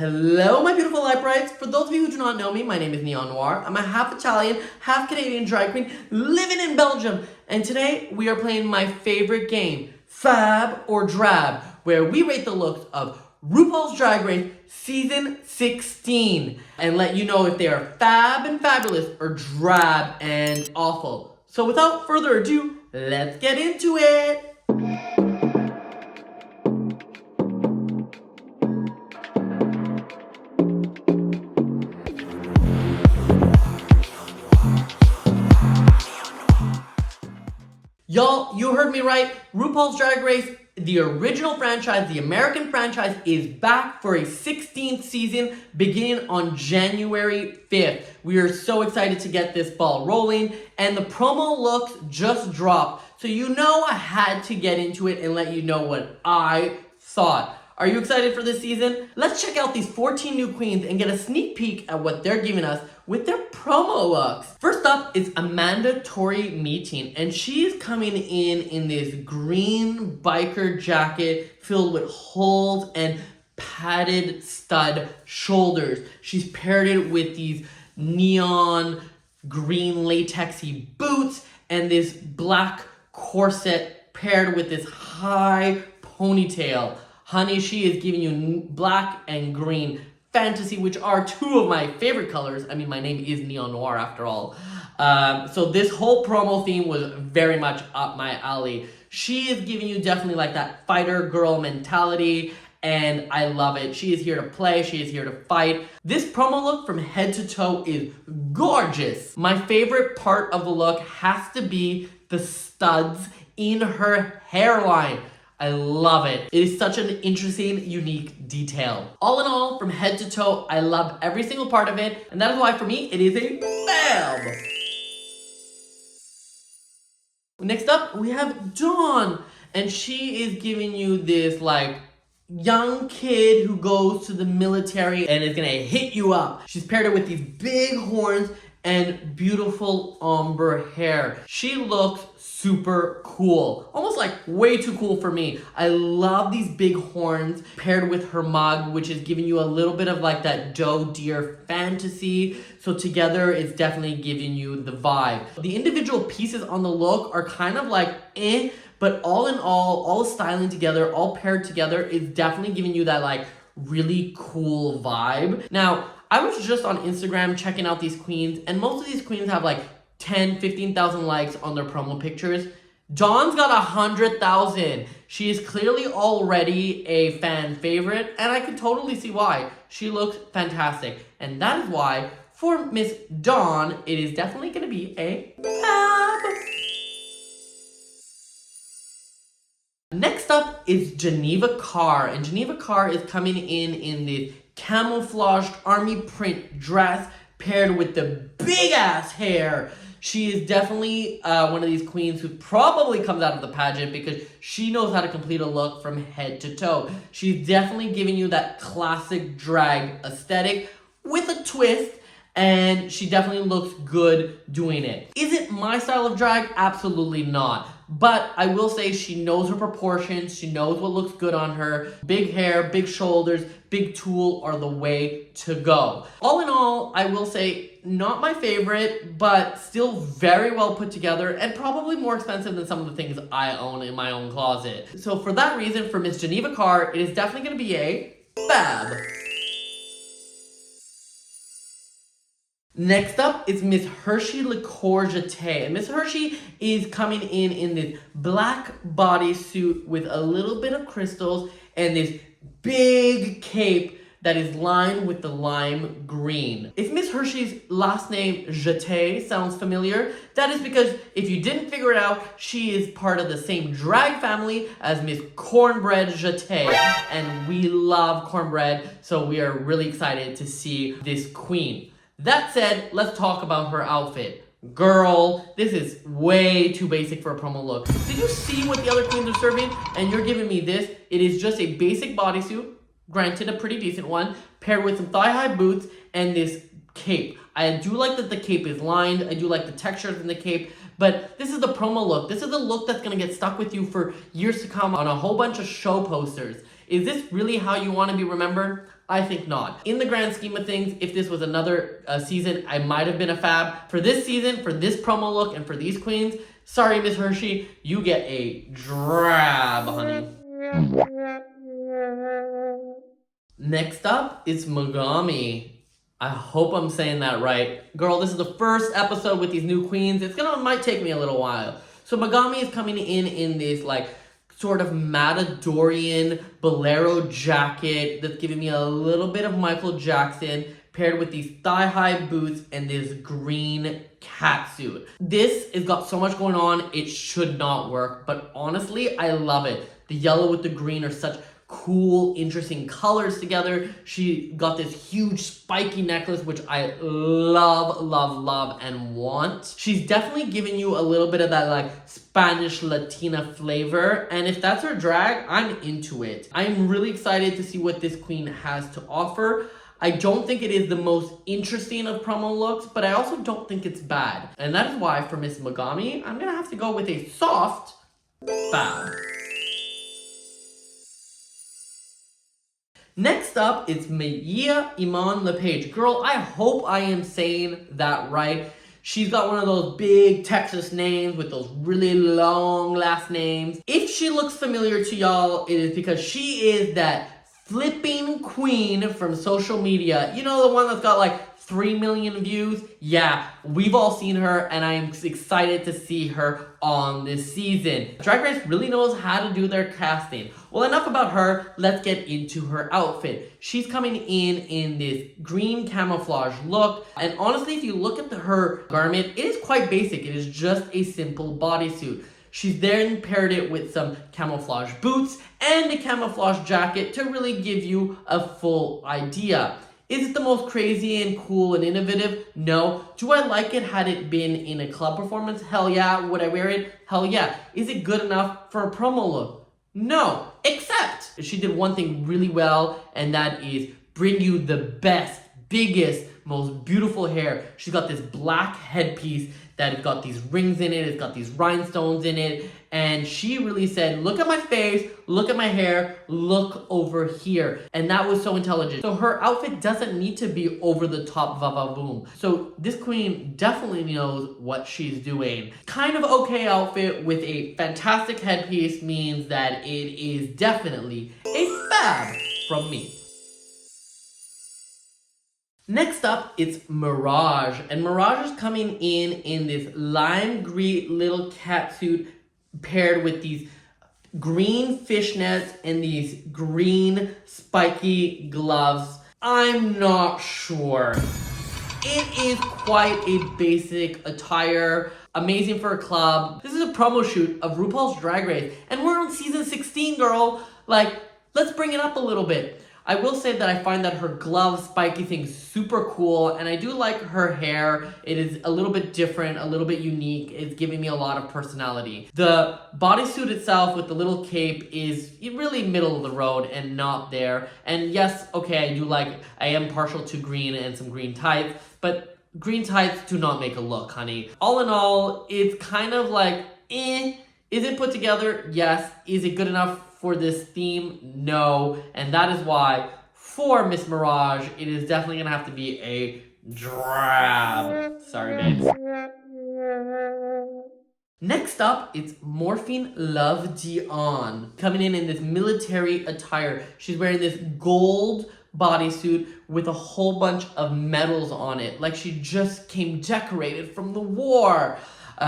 Hello, my beautiful light brights. For those of you who do not know me, my name is Neon Noire. I'm a half Italian, half Canadian drag queen living in Belgium. And today we are playing my favorite game, FAB or Drab, where we rate the looks of RuPaul's Drag Race Season 16 and let you know if they are fab and fabulous or drab and awful. So without further ado, let's get into it. Y'all, you heard me right. RuPaul's Drag Race, the original franchise, the American franchise, is back for a 16th season beginning on January 5th. We are so excited to get this ball rolling, and the promo looks just dropped. So you know I had to get into it and let you know what I thought. Are you excited for this season? Let's check out these 14 new queens and get a sneak peek at what they're giving us with their promo looks. First up is Amanda Tori meeting, and she's coming in this green biker jacket filled with holes and padded stud shoulders. She's paired it with these neon green latexy boots and this black corset paired with this high ponytail. Honey, she is giving you black and green fantasy, which are two of my favorite colors. I mean, my name is Neon Noire after all. So this whole promo theme was very much up my alley. She is giving you definitely like that fighter girl mentality, and I love it. She is here to play. She is here to fight. This promo look from head to toe is gorgeous. My favorite part of the look has to be the studs in her hairline. I love it. It is such an interesting, unique detail. All in all, from head to toe, I love every single part of it, and that is why for me, it is a FAB. Next up, we have Dion, and she is giving you this like young kid who goes to the military and is gonna hit you up. She's paired it with these big horns and beautiful ombre hair. She looks super cool. Almost like way too cool for me. I love these big horns paired with her mug, which is giving you a little bit of like that doe deer fantasy. So together it's definitely giving you the vibe. The individual pieces on the look are kind of like but all in all styling together, all paired together is definitely giving you that like really cool vibe. Now, I was just on Instagram checking out these queens, and most of these queens have like 10, 15,000 likes on their promo pictures. Dawn's got 100,000. She is clearly already a fan favorite, and I can totally see why. She looks fantastic, and that is why for Miss Dawn, it is definitely going to be a FAB. Next up is Geneva Karr, and Geneva Karr is coming in this camouflaged army print dress paired with the big ass hair. She is definitely one of these queens who probably comes out of the pageant because she knows how to complete a look from head to toe. She's definitely giving you that classic drag aesthetic with a twist, and she definitely looks good doing it. Is it my style of drag? Absolutely not. But I will say she knows her proportions. She knows what looks good on her. Big hair, big shoulders, big tulle are the way to go. All in all, I will say not my favorite, but still very well put together and probably more expensive than some of the things I own in my own closet. So for that reason, for Miss Geneva Karr, it is definitely going to be a FAB. Next up is Miss Hershii LiqCour-Jeté, and Miss Hershii is coming in this black bodysuit with a little bit of crystals and this big cape that is lined with the lime green. If Miss Hershii's last name Jeté sounds familiar, that is because if you didn't figure it out, she is part of the same drag family as Miss Cornbread Jeté, and we love cornbread, so we are really excited to see this queen. That said, let's talk about her outfit. Girl, this is way too basic for a promo look. Did you see what the other queens are serving? And you're giving me this. It is just a basic bodysuit, granted a pretty decent one, paired with some thigh-high boots and this cape. I do like that the cape is lined. I do like the textures in the cape. But this is the promo look. This is the look that's going to get stuck with you for years to come on a whole bunch of show posters. Is this really how you want to be remembered? I think not. In the grand scheme of things, if this was another season, I might have been a fab. For this season, for this promo look, and for these queens, sorry, Miss Hershii, you get a drab, honey. Next up, it's Megami. I hope I'm saying that right. Girl, this is the first episode with these new queens. Might take me a little while. So Megami is coming in this like sort of Matadorian bolero jacket that's giving me a little bit of Michael Jackson, paired with these thigh-high boots and this green catsuit. This has got so much going on, it should not work, but honestly, I love it. The yellow with the green are such cool, interesting colors together. She got this huge spiky necklace, which I love, and want. She's definitely giving you a little bit of that like Spanish Latina flavor, and if that's her drag, I'm into it. I'm really excited to see what this queen has to offer. I don't think it is the most interesting of promo looks, but I also don't think it's bad. And that is why for Miss Megami, I'm gonna have to go with a soft fab. Next up, it's Mhi'ya Iman LePage. Girl, I hope I am saying that right. She's got one of those big Texas names with those really long last names. If she looks familiar to y'all, it is because she is that flipping queen from social media. You know, the one that's got like 3 million views? Yeah, we've all seen her, and I'm excited to see her on this season. Drag Race really knows how to do their casting. Well, enough about her, let's get into her outfit. She's coming in this green camouflage look, and honestly, if you look at her garment, it is quite basic. It is just a simple bodysuit. She's then paired it with some camouflage boots and a camouflage jacket to really give you a full idea. Is it the most crazy and cool and innovative? No. Do I like it had it been in a club performance? Hell yeah. Would I wear it? Hell yeah. Is it good enough for a promo look? No. Except she did one thing really well, and that is bring you the best, biggest, most beautiful hair. She's got this black headpiece that has got these rings in it, it's got these rhinestones in it, and she really said, look at my face, look at my hair, look over here. And that was so intelligent. So her outfit doesn't need to be over the top va-va-boom. So this queen definitely knows what she's doing. Kind of okay outfit with a fantastic headpiece means that it is definitely a fab from me. Next up, it's Mirage, and Mirage is coming in this lime green little catsuit paired with these green fishnets and these green spiky gloves. I'm not sure. It is quite a basic attire, amazing for a club. This is a promo shoot of RuPaul's Drag Race, and we're on season 16, girl. Like, let's bring it up a little bit. I will say that I find that her glove spiky thing super cool, and I do like her hair. It is a little bit different, a little bit unique. It's giving me a lot of personality. The bodysuit itself with the little cape is really middle of the road and not there. And yes, okay, I am partial to green and some green tights, but green tights do not make a look, honey. All in all, it's kind of like, Is it put together? Yes. Is it good enough for this theme? No. And that is why for Miss Mirage, it is definitely gonna have to be a drab. Sorry, babes. Next up, it's Morphine Love Dion. Coming in this military attire. She's wearing this gold bodysuit with a whole bunch of medals on it. Like she just came decorated from the war.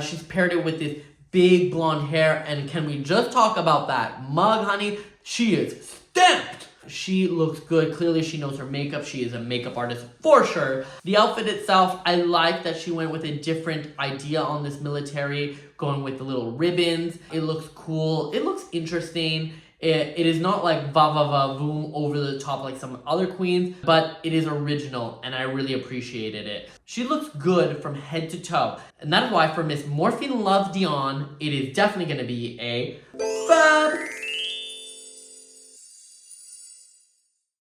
She's paired it with this big blonde hair, and can we just talk about that mug, honey? She is stamped. She looks good. Clearly she knows her makeup. She is a makeup artist for sure. The outfit itself, I like that she went with a different idea on this military, going with the little ribbons. It looks cool. It looks interesting. It is not like va-va-va-boom over the top like some other queens, but it is original, and I really appreciated it. She looks good from head to toe, and that is why for Miss Morphine Love Dion, it is definitely going to be a fab.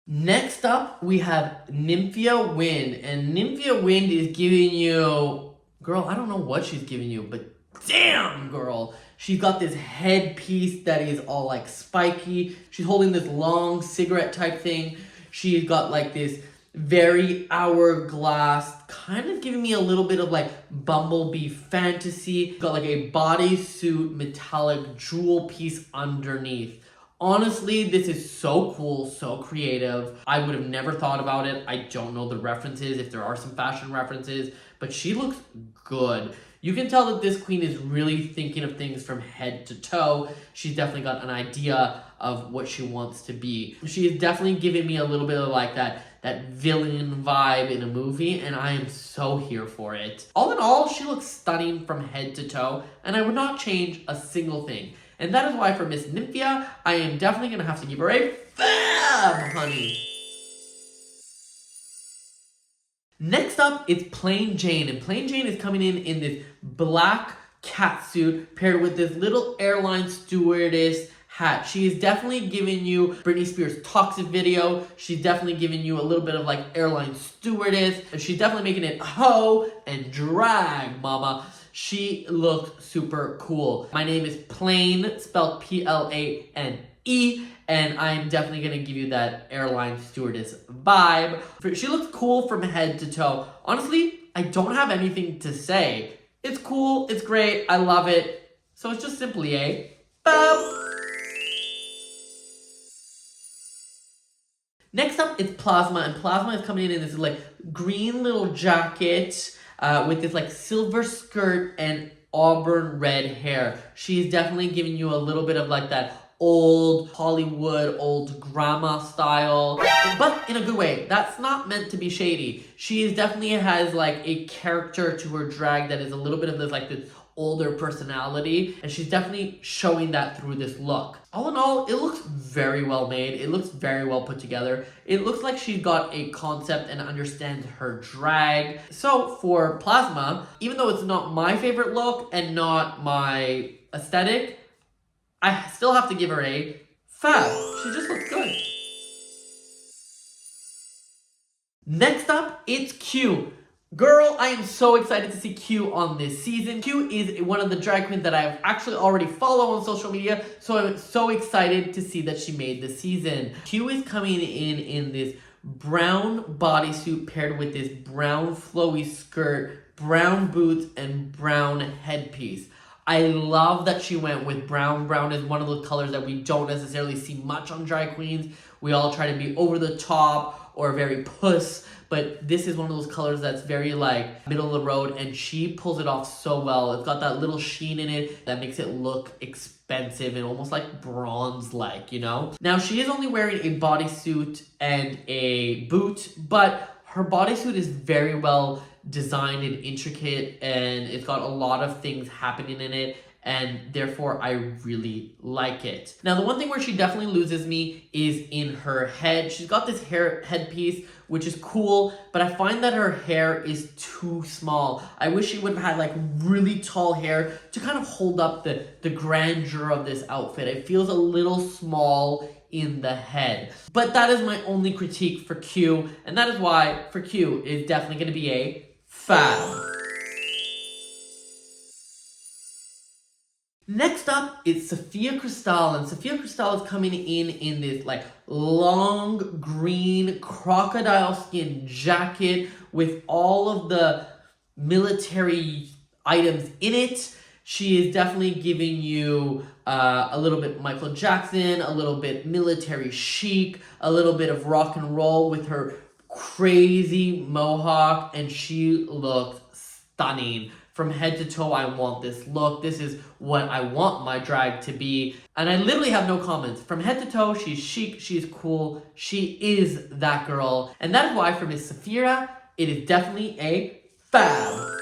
Next up, we have Nymphia Wind, and Nymphia Wind is giving you, girl, I don't know what she's giving you, but damn, girl. She's got this headpiece that is all like spiky. She's holding this long cigarette type thing. She's got like this very hourglass, kind of giving me a little bit of like Bumblebee fantasy. Got like a bodysuit metallic jewel piece underneath. Honestly, this is so cool, so creative. I would have never thought about it. I don't know the references, if there are some fashion references, but she looks good. You can tell that this queen is really thinking of things from head to toe. She's definitely got an idea of what she wants to be. She is definitely giving me a little bit of like that villain vibe in a movie, and I am so here for it. All in all, she looks stunning from head to toe, and I would not change a single thing. And that is why for Miss Nymphia, I am definitely going to have to give her a FAB, honey. Next up, it's Plain Jane. And Plain Jane is coming in this black catsuit paired with this little airline stewardess hat. She is definitely giving you Britney Spears' Toxic video. She's definitely giving you a little bit of like airline stewardess. And she's definitely making it hoe and drag, mama. She looked super cool. My name is Plain, spelled Plane, and I'm definitely gonna give you that airline stewardess vibe. She looks cool from head to toe. Honestly, I don't have anything to say. It's cool, it's great, I love it. So it's just simply a FAB. Next up, it's Plasma, and Plasma is coming in this like green little jacket with this like silver skirt and auburn red hair. She's definitely giving you a little bit of like that old Hollywood, old grandma style, but in a good way. That's not meant to be shady. She is definitely has like a character to her drag that is a little bit of this like this older personality, and she's definitely showing that through this look. All in all, it looks very well made. It looks very well put together. It looks like she's got a concept and understands her drag. So for Plasma, even though it's not my favorite look and not my aesthetic, I still have to give her a FAB. She just looks good. Next up, it's Q. Girl, I am so excited to see Q on this season. Q is one of the drag queens that I've actually already followed on social media, so I'm so excited to see that she made the season. Q is coming in this brown bodysuit paired with this brown flowy skirt, brown boots, and brown headpiece. I love that she went with brown. Brown is one of those colors that we don't necessarily see much on drag queens. We all try to be over the top or very puss, but this is one of those colors that's very like middle of the road, and she pulls it off so well. It's got that little sheen in it that makes it look expensive and almost like bronze-like, you know? Now, she is only wearing a bodysuit and a boot, but her bodysuit is very well designed and intricate, and it's got a lot of things happening in it, and therefore I really like it. Now, the one thing where she definitely loses me is in her head. She's got this headpiece, which is cool, but I find that her hair is too small. I wish she would have had like really tall hair to kind of hold up the grandeur of this outfit. It feels a little small in the head. But that is my only critique for Q, and that is why for Q is definitely going to be a FAB. Next up is Sapphira Cristál, and Sapphira Cristál is coming in this like long green crocodile skin jacket with all of the military items in it. She is definitely giving you a little bit Michael Jackson, a little bit military chic, a little bit of rock and roll with her crazy mohawk, and she looks stunning. From head to toe, I want this look. This is what I want my drag to be. And I literally have no comments. From head to toe, she's chic, she's cool, she is that girl. And that is why for Miss Sapphira, it is definitely a FAB.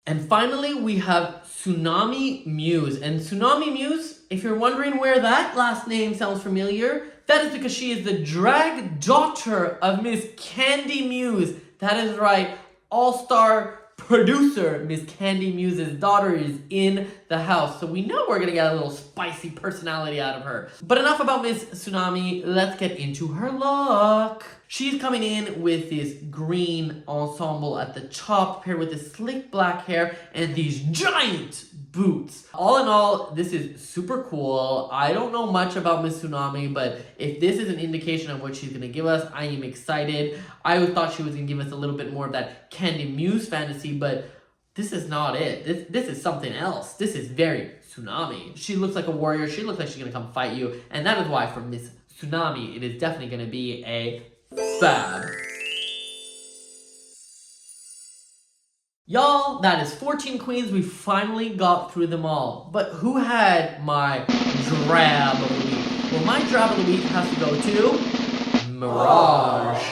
And finally, we have Xunami Muse. And Xunami Muse, if you're wondering where that last name sounds familiar, that is because she is the drag daughter of Miss Candy Muse. That is right, all-star producer Miss Candy Muse's daughter is in the house. So we know we're gonna get a little spicy personality out of her. But enough about Miss Xunami, let's get into her look. She's coming in with this green ensemble at the top, paired with this slick black hair and these giant boots. All in all, this is super cool. I don't know much about Miss Xunami, but if this is an indication of what she's going to give us, I am excited. I thought she was going to give us a little bit more of that Candy Muse fantasy, but this is not it. This is something else. This is very Xunami. She looks like a warrior. She looks like she's going to come fight you, and that is why for Miss Xunami, it is definitely going to be a FAB. Y'all, that is 14 queens. We finally got through them all. But who had my drab of the week? Well, my drab of the week has to go to Mirage.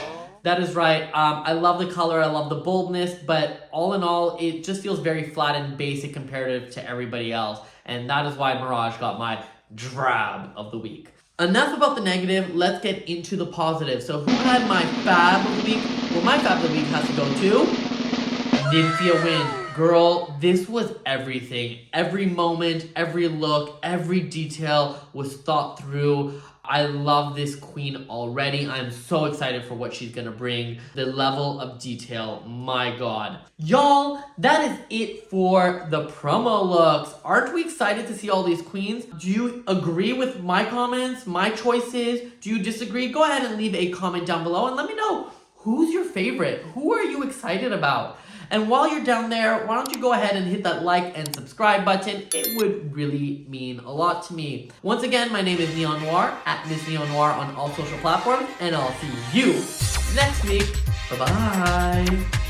That is right. I love the color. I love the boldness. But all in all, it just feels very flat and basic comparative to everybody else. And that is why Mirage got my drab of the week. Enough about the negative, let's get into the positive. So who had my FAB of the week? Well, my FAB of the week has to go to Nymphia Wind. Girl, this was everything. Every moment, every look, every detail was thought through. I love this queen already. I'm so excited for what she's gonna bring. The level of detail, my God. Y'all, that is it for the promo looks. Aren't we excited to see all these queens? Do you agree with my comments, my choices? Do you disagree? Go ahead and leave a comment down below and let me know who's your favorite. Who are you excited about? And while you're down there, why don't you go ahead and hit that like and subscribe button? It would really mean a lot to me. Once again, my name is Neon Noire, at Miss Neon Noire on all social platforms, and I'll see you next week. Bye-bye.